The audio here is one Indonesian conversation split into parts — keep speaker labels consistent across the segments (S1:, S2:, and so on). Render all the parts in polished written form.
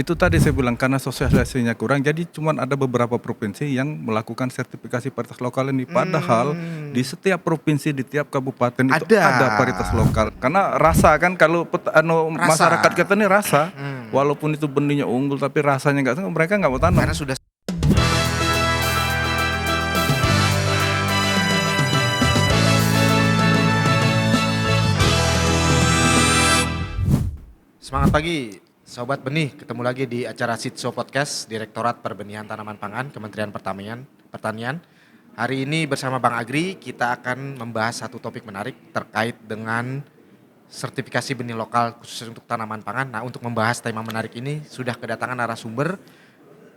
S1: Itu tadi saya bilang karena sosialisasinya kurang, jadi cuman ada beberapa provinsi yang melakukan sertifikasi varietas lokal ini. Padahal di setiap provinsi, di tiap kabupaten itu
S2: Ada.
S1: ada varietas lokal. Karena rasa kan kalau masyarakat kita ini rasa, walaupun itu benihnya unggul tapi rasanya nggak, mereka nggak mau tanam.
S2: Karena sudah semangat pagi, Sobat Benih. Ketemu lagi di acara Sitso Podcast, Direktorat Perbenihan Tanaman Pangan, Kementerian Pertanian. Hari ini bersama Bang Agri, kita akan membahas satu topik menarik terkait dengan sertifikasi benih lokal khusus untuk tanaman pangan. Nah, untuk membahas tema menarik ini, sudah kedatangan narasumber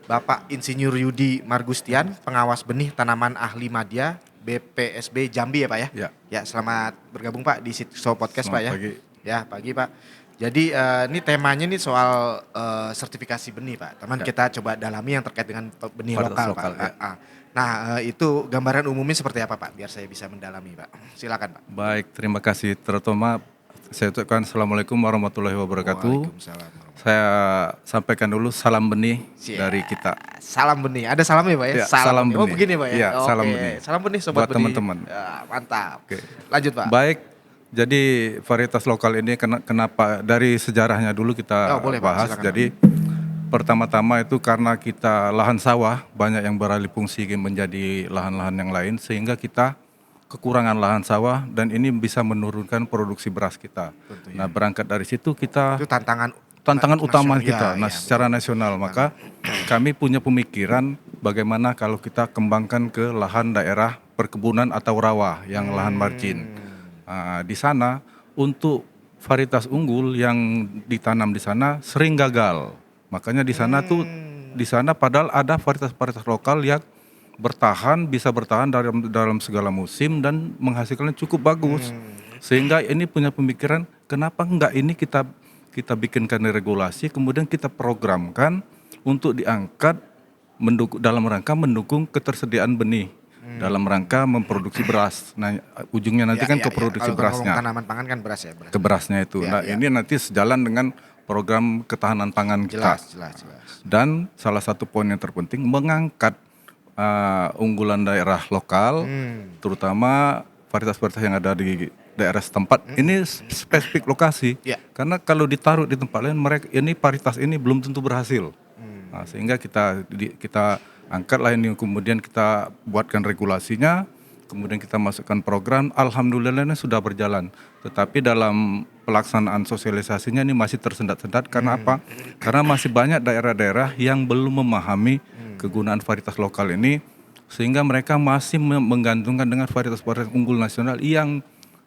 S2: Bapak Insinyur Yudi Margustian, pengawas benih tanaman ahli Madya, BPSB Jambi ya Pak ya?
S1: Ya.
S2: Ya, selamat bergabung Pak di Sitso Podcast Pak ya.
S1: Selamat pagi.
S2: Ya, pagi Pak. Jadi ini temanya nih soal sertifikasi benih Pak. Teman
S1: Ya.
S2: kita coba dalami yang terkait dengan benih
S1: Varietas
S2: lokal,
S1: lokal,
S2: Pak.
S1: ya.
S2: Nah, itu gambaran umumnya seperti apa Pak? Biar saya bisa mendalami Pak. Silakan Pak.
S1: Baik, terima kasih. Terutama saya ucapkan Assalamualaikum warahmatullahi wabarakatuh.
S2: Waalaikumsalam.
S1: Saya sampaikan dulu salam benih
S2: Siap.
S1: dari kita.
S2: Salam benih. Ada salamnya Pak ya?
S1: Ya, salam
S2: benih. Oh
S1: benih.
S2: begini Pak ya?
S1: Iya,
S2: Oke.
S1: salam benih.
S2: Salam benih Sobat
S1: Buat
S2: Benih.
S1: teman-teman.
S2: Ya, mantap.
S1: Oke.
S2: Lanjut Pak.
S1: Baik, jadi varietas lokal ini kenapa dari sejarahnya dulu kita
S2: Oh, boleh, Pak.
S1: bahas.
S2: Silakan,
S1: Jadi pertama-tama itu karena kita lahan sawah banyak yang beralih fungsi menjadi lahan-lahan yang lain, sehingga kita kekurangan lahan sawah dan ini bisa menurunkan produksi beras kita.
S2: Tentunya.
S1: Nah, berangkat dari situ kita
S2: Itu tantangan
S1: utama
S2: nasional.
S1: kita.
S2: Ya,
S1: Nah,
S2: ya,
S1: secara nasional maka kami punya pemikiran bagaimana kalau kita kembangkan ke lahan daerah perkebunan atau rawa yang lahan margin. Nah, di sana untuk varietas unggul yang ditanam di sana sering gagal. Makanya di sana padahal ada varietas-varietas lokal yang bisa bertahan dalam segala musim dan menghasilkan cukup bagus. Sehingga ini punya pemikiran kenapa enggak ini kita bikinkan regulasi, kemudian kita programkan untuk diangkat dalam rangka mendukung ketersediaan benih, dalam rangka memproduksi beras. Nah, ujungnya nanti kan ke produksi
S2: Kalau
S1: berasnya,
S2: tanaman pangan kan beras ya.
S1: ke berasnya itu.
S2: Ya,
S1: Nah,
S2: ya.
S1: ini nanti sejalan dengan program ketahanan pangan kita.
S2: Jelas.
S1: Dan salah satu poin yang terpenting mengangkat unggulan daerah lokal, terutama varietas-varietas yang ada di daerah setempat. Ini spesifik lokasi,
S2: Ya.
S1: karena kalau ditaruh di tempat lain varietas ini belum tentu berhasil. Nah, sehingga kita angkatlah ini, kemudian kita buatkan regulasinya, kemudian kita masukkan program. Alhamdulillah ini sudah berjalan. Tetapi dalam pelaksanaan sosialisasinya ini masih tersendat-sendat. Karena apa? Karena masih banyak daerah-daerah yang belum memahami kegunaan varietas lokal ini, sehingga mereka masih menggantungkan dengan varietas-varietas unggul nasional yang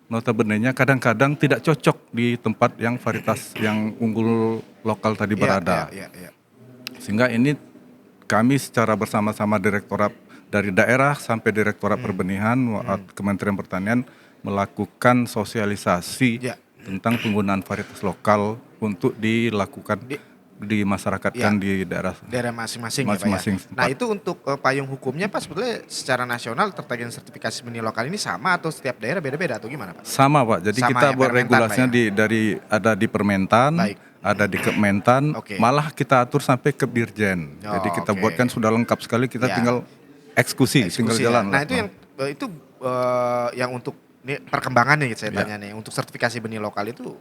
S1: notabene-nya kadang-kadang tidak cocok di tempat yang varietas yang unggul lokal tadi berada.
S2: Ya.
S1: Sehingga ini kami secara bersama-sama direktorat dari daerah sampai direktorat perbenihan Kementerian Pertanian melakukan sosialisasi
S2: Ya.
S1: tentang penggunaan varietas lokal untuk dilakukan dimasyarakatkan di daerah
S2: masing-masing ya Pak
S1: masing-masing
S2: ya.
S1: tempat.
S2: Nah, itu untuk payung hukumnya Pak, sebetulnya secara nasional terkait dengan sertifikasi benih lokal ini sama atau setiap daerah beda-beda atau gimana Pak?
S1: Sama Pak, jadi
S2: Sama
S1: kita
S2: ya,
S1: buat
S2: Permentan,
S1: regulasinya
S2: Pak ya?
S1: ada di Permentan,
S2: Baik.
S1: ada di Kementan,
S2: Oke.
S1: malah kita atur sampai ke Dirjen.
S2: Oh,
S1: Jadi kita
S2: oke.
S1: buatkan sudah lengkap sekali, kita
S2: Ya.
S1: tinggal eksekusi, tinggal
S2: Ya.
S1: jalan.
S2: Nah,
S1: lah.
S2: itu yang untuk ini perkembangan nih saya
S1: Ya.
S2: tanya nih, untuk sertifikasi benih lokal itu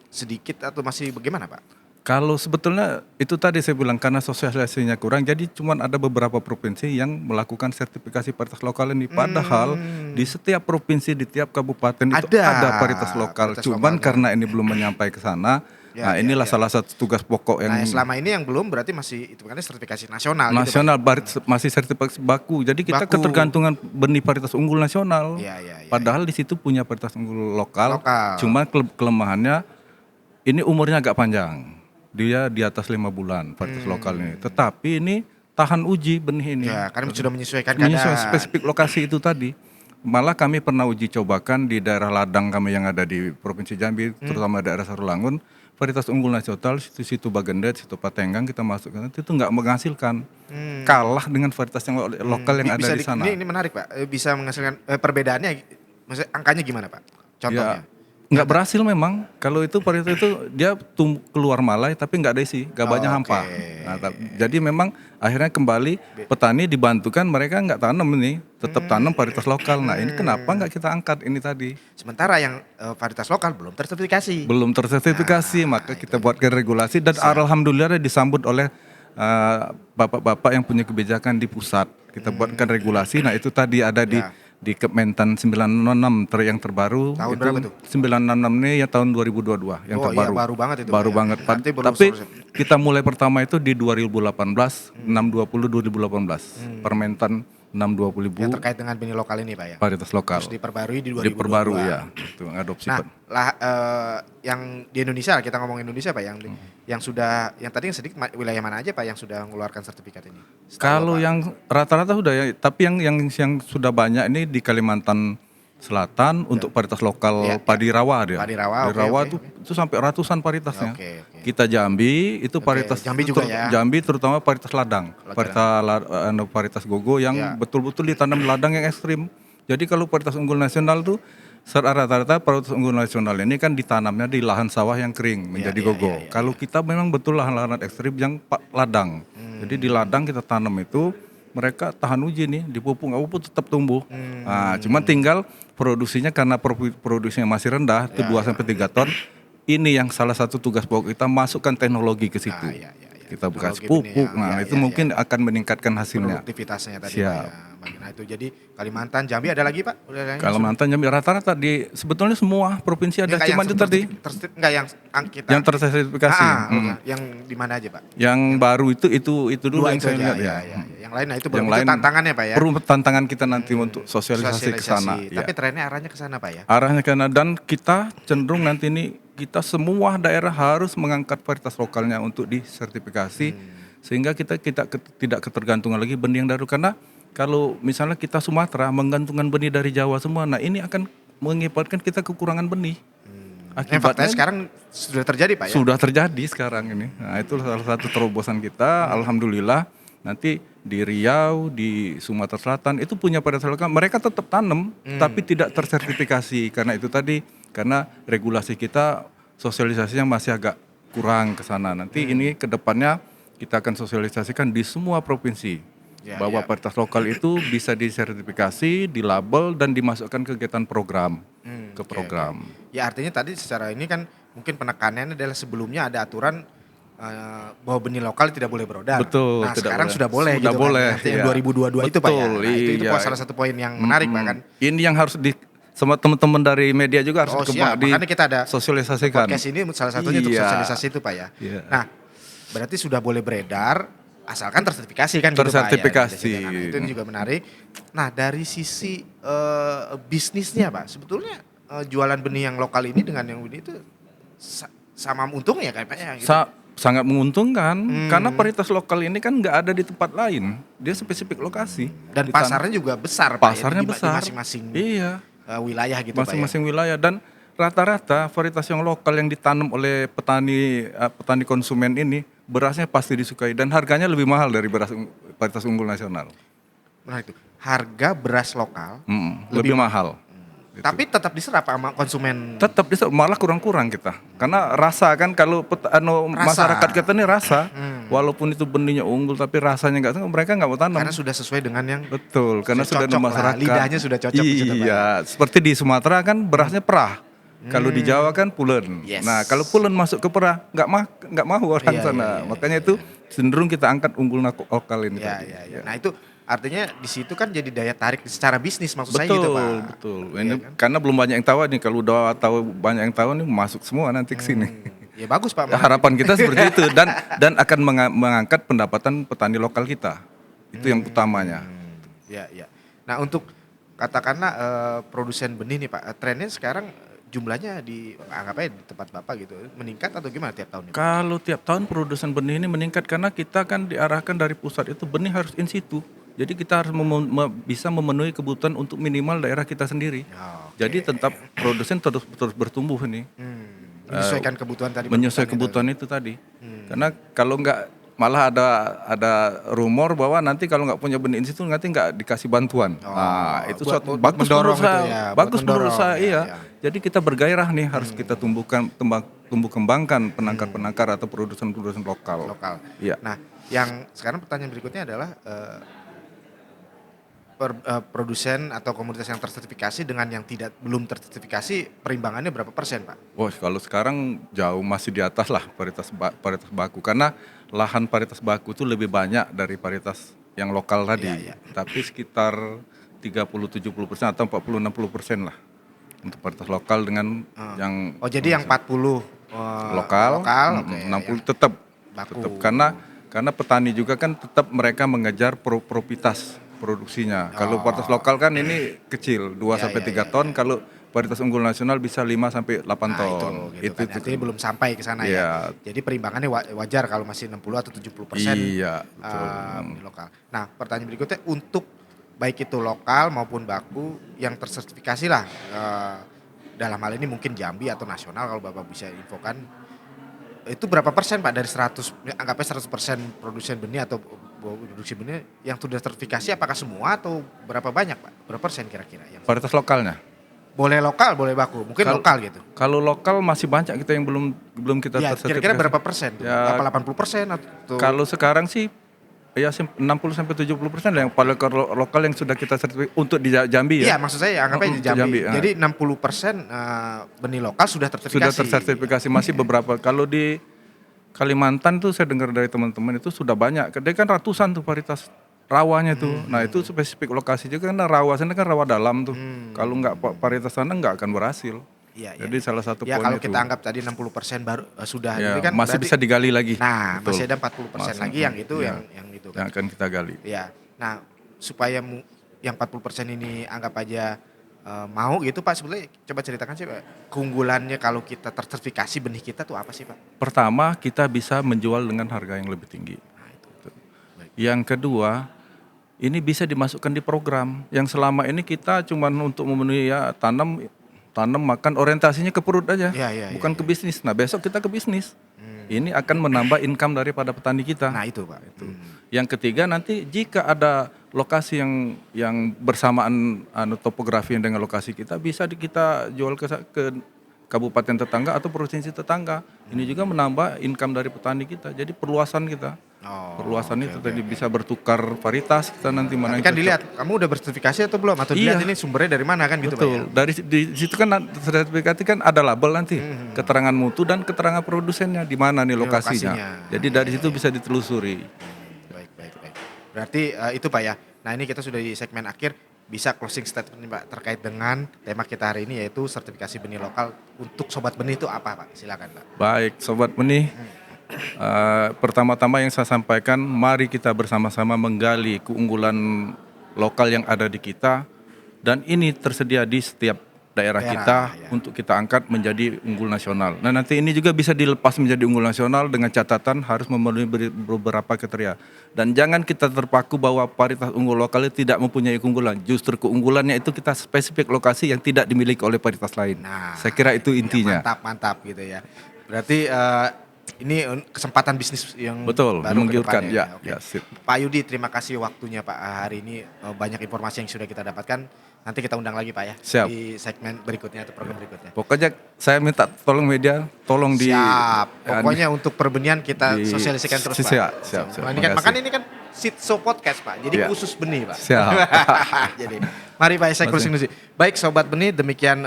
S2: sedikit atau masih bagaimana Pak?
S1: Kalau sebetulnya itu tadi saya bilang karena sosialisasinya kurang, jadi cuman ada beberapa provinsi yang melakukan sertifikasi varietas lokal ini. Padahal di setiap provinsi, di tiap kabupaten itu ada varietas lokal.
S2: varietas
S1: Cuman
S2: lokalnya.
S1: karena ini belum menyampai ke sana,
S2: Ya,
S1: nah inilah
S2: ya.
S1: salah satu tugas pokok yang
S2: Nah, selama ini yang belum berarti masih itu kan sertifikasi nasional.
S1: nasional, masih sertifikasi baku. Jadi kita
S2: Baku.
S1: ketergantungan benih varietas unggul nasional.
S2: Ya.
S1: Padahal di situ punya varietas unggul lokal.
S2: Lokal.
S1: Cuma kelemahannya ini umurnya agak panjang. Dia di atas 5 bulan varietas lokal ini. Tetapi ini tahan uji benih ini.
S2: Ya, karena sudah menyesuaikan
S1: Spesifik lokasi itu tadi. Malah kami pernah uji cobakan di daerah ladang kami yang ada di Provinsi Jambi, terutama daerah Sarulangun, varietas unggul nasional, situ Bagendet, situ Patenggang kita masukkan itu nggak menghasilkan. Kalah dengan varietas yang lokal yang ada di sana.
S2: Ini menarik Pak, bisa menghasilkan perbedaannya, maksudnya angkanya gimana Pak? Contohnya?
S1: Ya, nggak berhasil memang. Kalau itu varietas itu dia keluar malai tapi nggak ada isi, nggak banyak hampa. Nah, jadi memang akhirnya kembali petani dibantukan, mereka nggak tanam ini, tetap tanam varietas lokal. Nah ini kenapa nggak kita angkat ini tadi?
S2: Sementara yang varietas lokal belum tersertifikasi.
S1: Belum tersertifikasi, maka kita buatkan regulasi dan alhamdulillah disambut oleh bapak-bapak yang punya kebijakan di pusat. Kita buatkan regulasi. Nah itu tadi ada di Kementan 966 yang terbaru.
S2: Tahun
S1: itu
S2: berapa tuh?
S1: 966 ini ya tahun 2022 yang terbaru.
S2: Iya, baru banget itu.
S1: Baru
S2: Pak, ya.
S1: banget.
S2: Berarti baru
S1: Tapi kita mulai pertama itu di 2018, 620 2018. Permentan 620
S2: Yang terkait dengan benih lokal ini Pak ya.
S1: varietas lokal.
S2: Terus diperbarui di 2022.
S1: Diperbarui ya. Itu adopsi.
S2: Nah, yang di Indonesia, kita ngomong Indonesia Pak, yang sudah, yang tadi yang sedikit wilayah mana aja Pak yang sudah mengeluarkan sertifikat ini?
S1: Kalau yang rata-rata sudah ya, tapi yang sudah banyak ini di Kalimantan Selatan untuk varietas lokal padi rawa dia.
S2: Padi rawa,
S1: Padi rawa itu sampai ratusan varietasnya.
S2: Oke.
S1: Kita Jambi itu varietas
S2: Jambi juga ya.
S1: Jambi terutama varietas ladang, varietas gogo yang betul-betul ditanam ladang yang ekstrim. Jadi kalau varietas unggul nasional tuh rata-rata varietas unggul nasional ini kan ditanamnya di lahan sawah yang kering menjadi gogo. Kalau kita memang betul lahan-lahan ekstrim yang ladang. Jadi di ladang kita tanam itu mereka tahan uji nih, dipupuk nggak pupuk tetap tumbuh. Nah, cuman tinggal produksinya karena produksinya masih rendah, itu 2-3 ton. Ini yang salah satu tugas pokok kita, masukkan teknologi ke situ. Kita bekas pupuk, itu mungkin akan meningkatkan hasilnya.
S2: Produktivitasnya tadi
S1: Siap.
S2: Pak ya. Nah itu jadi Kalimantan, Jambi ada lagi Pak? Udah ada yang
S1: Kalimantan, Jambi rata-rata di sebetulnya semua provinsi ada, cuma itu tadi
S2: enggak yang kita
S1: yang tersertifikasi.
S2: yang di mana aja Pak?
S1: Yang baru itu dulu
S2: Dua
S1: yang
S2: itu
S1: saya
S2: aja,
S1: lihat
S2: ya.
S1: ya.
S2: Yang lain, nah itu
S1: Yang
S2: baru
S1: lain
S2: tantangannya Pak ya.
S1: Perlu tantangan kita nanti untuk sosialisasi ke sana.
S2: Tapi trennya arahnya ke sana Pak ya.
S1: Arahnya ke sana, dan kita cenderung nanti ini kita semua daerah harus mengangkat varietas lokalnya untuk disertifikasi sehingga kita tidak ketergantungan lagi benih yang dari, karena kalau misalnya kita Sumatera menggantungkan benih dari Jawa semua, nah ini akan mengakibatkan kita kekurangan benih.
S2: Faktanya sekarang sudah terjadi Pak ya.
S1: Sudah terjadi sekarang ini. Nah itu salah satu terobosan kita. Alhamdulillah nanti di Riau, di Sumatera Selatan itu punya varietas lokal. Mereka tetap tanam tapi tidak tersertifikasi karena itu tadi, karena regulasi kita sosialisasinya masih agak kurang ke sana. Nanti ini ke depannya kita akan sosialisasikan di semua provinsi bahwa varietas lokal itu bisa disertifikasi, dilabel dan dimasukkan kegiatan program ke program.
S2: Ya artinya tadi secara ini kan mungkin penekanannya adalah sebelumnya ada aturan bahwa benih lokal tidak boleh beredar.
S1: Betul.
S2: Nah sekarang sudah boleh
S1: Sudah
S2: gitu
S1: boleh,
S2: kan. Yang 2022 itu Pak ya. Nah, itu salah satu poin yang menarik Pak kan.
S1: Ini yang harus sama teman-teman dari media juga harus
S2: makanya kita ada
S1: sosialisasikan.
S2: Podcast ini salah satunya untuk sosialisasi itu Pak ya. Nah berarti sudah boleh beredar asalkan tersertifikasi kan
S1: tersertifikasi.
S2: Gitu Pak ya. Nah, itu juga menarik. Nah dari sisi bisnisnya Pak, sebetulnya jualan benih yang lokal ini dengan yang benih itu sama untungnya kan Pak ya? Gitu.
S1: Sangat menguntungkan karena varietas lokal ini kan nggak ada di tempat lain, dia spesifik lokasi.
S2: Dan pasarnya juga besar Pak.
S1: Pasarnya
S2: ya,
S1: besar.
S2: Di masing-masing wilayah gitu
S1: masing-masing
S2: Pak ya.
S1: wilayah, dan rata-rata varietas yang lokal yang ditanam oleh petani konsumen ini berasnya pasti disukai dan harganya lebih mahal dari varietas unggul nasional.
S2: Nah itu harga beras lokal
S1: lebih mahal.
S2: Gitu. Tapi tetap diserap sama konsumen.
S1: Tetap diserap, malah kurang-kurang kita. Karena rasa kan kalau masyarakat kita ini rasa, walaupun itu benihnya unggul tapi rasanya enggak, mereka enggak mau tanam.
S2: Karena sudah sesuai dengan yang
S1: betul, karena sudah di masyarakat.
S2: Lidahnya sudah cocok.
S1: Iya, seperti di Sumatera kan berasnya perah. Kalau di Jawa kan pulen.
S2: Yes.
S1: Nah, kalau pulen masuk ke perah, nggak mau orang sana. Makanya itu cenderung kita angkat unggul lokal ini.
S2: Iya. Nah itu artinya di situ kan jadi daya tarik secara bisnis maksud saya gitu Pak.
S1: Betul. Ini kan? Karena belum banyak yang tahu nih. Kalau udah tahu banyak yang tahu nih masuk semua nanti ke sini.
S2: Ya bagus Pak.
S1: Harapan kita seperti itu dan akan mengangkat pendapatan petani lokal kita. Itu yang utamanya.
S2: Iya. Nah untuk katakanlah produsen benih nih Pak, trennya sekarang jumlahnya anggap aja di tempat Bapak gitu meningkat atau gimana tiap tahun?
S1: Kalau tiap tahun produsen benih ini meningkat karena kita kan diarahkan dari pusat itu benih harus in situ. Jadi kita harus bisa memenuhi kebutuhan untuk minimal daerah kita sendiri. Jadi tetap produsen terus bertumbuh ini.
S2: Menyesuaikan kebutuhan tadi.
S1: Menyesuaikan kebutuhan itu tadi. Karena kalau nggak, malah ada rumor bahwa nanti kalau nggak punya benih in situ nanti nggak dikasih bantuan. Nah itu bagus menurut saya. Bagus menurut saya, iya. Jadi kita bergairah nih, harus kita tumbuh kembangkan penangkar-penangkar atau produsen-produsen lokal.
S2: Lokal.
S1: Iya.
S2: Nah, yang sekarang pertanyaan berikutnya adalah produsen atau komunitas yang tersertifikasi dengan yang belum tersertifikasi perimbangannya berapa persen, Pak?
S1: Wah, kalau sekarang jauh masih di atas lah paritas baku, karena lahan paritas baku itu lebih banyak dari paritas yang lokal tadi.
S2: Iya.
S1: Tapi sekitar 30-70% atau 40-60% lah untuk paritas lokal dengan yang
S2: Oh, jadi yang 40
S1: lokal,
S2: oke,
S1: 60 tetap
S2: baku.
S1: karena petani juga kan tetap mereka mengejar profitas produksinya. Kalau paritas lokal kan ini kecil, 2 sampai 3 ton, kalau paritas unggul nasional bisa 5 sampai 8
S2: Nah,
S1: ton.
S2: itu kan. Artinya belum sampai ke sana ya. Jadi perimbangannya wajar kalau masih 60 atau 70%
S1: Iya, betul.
S2: benih lokal. Nah, pertanyaan berikutnya untuk baik itu lokal maupun baku yang tersertifikasi lah, dalam hal ini mungkin Jambi atau nasional kalau Bapak bisa infokan, itu berapa persen Pak dari 100, anggapnya 100% produsen benih atau produksi benih yang sudah tersertifikasi, apakah semua atau berapa banyak Pak? Berapa persen kira-kira yang
S1: Paritas lokalnya.
S2: boleh lokal, boleh baku, mungkin lokal gitu.
S1: Kalau lokal masih banyak kita yang belum kita
S2: Ya,
S1: tersertifikasi.
S2: kira-kira berapa persen tuh?
S1: Ya,
S2: Apa 80% atau
S1: kalau sekarang sih ya 60 sampai 70% lah yang paling lokal yang sudah kita sertifikasi untuk di Jambi
S2: Iya,
S1: ya.
S2: maksud saya anggapnya di
S1: Untuk
S2: Jambi.
S1: Jambi,
S2: Jadi 60% benih lokal sudah tersertifikasi.
S1: Sudah tersertifikasi, masih beberapa. Kalau di Kalimantan tuh saya dengar dari teman-teman itu sudah banyak. Dia kan ratusan tuh paritas rawanya tuh. Nah, itu spesifik lokasi juga, karena rawa sana kan rawa dalam tuh. Kalau nggak paritas sana nggak akan berhasil.
S2: Iya.
S1: Jadi salah satu
S2: Ya
S1: poinnya
S2: kalau kita anggap tadi 60% baru sudah
S1: ya,
S2: ini kan
S1: masih
S2: berarti,
S1: bisa digali lagi.
S2: Nah,
S1: Betul.
S2: masih ada 40% lagi yang itu
S1: ya,
S2: yang itu
S1: yang
S2: kan.
S1: akan kita gali.
S2: Ya. Nah, supaya yang 40% ini anggap aja mau gitu Pak, sebenarnya coba ceritakan sih Pak, keunggulannya kalau kita tersertifikasi benih kita tuh apa sih Pak?
S1: Pertama, kita bisa menjual dengan harga yang lebih tinggi.
S2: Nah, itu.
S1: Yang kedua, ini bisa dimasukkan di program yang selama ini kita cuma untuk memenuhi ya tanam makan, orientasinya ke perut aja, bukan ke bisnis. Nah, besok kita ke bisnis. Ini akan menambah income daripada petani kita.
S2: Nah, itu Pak.
S1: Itu. Yang ketiga, nanti jika ada lokasi yang bersamaan topografi yang dengan lokasi kita, bisa kita jual ke kabupaten tetangga atau provinsi tetangga. Ini juga menambah income dari petani kita. Jadi perluasan kita. Perluasan itu tadi bisa bertukar varietas kita nanti mana.
S2: Tapi kan dilihat kamu udah bersertifikasi atau belum, atau dilihat ini sumbernya dari mana kan gitu Pak.
S1: Betul. Dari di situ kan sertifikasi kan ada label nanti, keterangan mutu dan keterangan produsennya di mana nih lokasinya. Jadi dari situ bisa ditelusuri.
S2: Baik. Berarti itu Pak ya. Nah, ini kita sudah di segmen akhir, bisa closing statement nih Pak terkait dengan tema kita hari ini, yaitu sertifikasi benih lokal untuk sobat benih itu apa Pak? Silakan Pak.
S1: Baik, sobat benih. Pertama-tama yang saya sampaikan, mari kita bersama-sama menggali keunggulan lokal yang ada di kita, dan ini tersedia di setiap daerah kita untuk kita angkat menjadi unggul nasional. Nah, nanti ini juga bisa dilepas menjadi unggul nasional dengan catatan harus memenuhi beberapa kriteria. Dan jangan kita terpaku bahwa paritas unggul lokal itu tidak mempunyai keunggulan. Justru keunggulannya itu kita spesifik lokasi yang tidak dimiliki oleh paritas lain. Nah, saya kira itu intinya.
S2: Ya, mantap gitu ya. Berarti ini kesempatan bisnis yang
S1: betul,
S2: baru
S1: menggiurkan.
S2: Ya,
S1: ya, sip.
S2: Pak Yudi, terima kasih waktunya Pak hari ini, banyak informasi yang sudah kita dapatkan. Nanti kita undang lagi Pak ya.
S1: Siap.
S2: Di segmen berikutnya atau program berikutnya.
S1: Pokoknya saya minta tolong media, tolong di.
S2: Siap. Pokoknya untuk perbenihan kita sosialisasikan terus Pak.
S1: Siap.
S2: Makan ini kan Sitso Podcast Pak, jadi khusus benih Pak.
S1: Siap.
S2: Jadi mari Pak, saya closing dulu. Baik sobat benih, demikian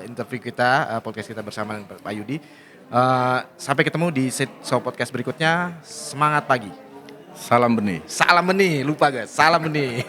S2: interview kita, podcast kita bersama dengan Pak Yudi. Sampai ketemu di Sitso Podcast berikutnya. Semangat pagi.
S1: Salam benih.
S2: Salam benih, lupa guys, salam benih.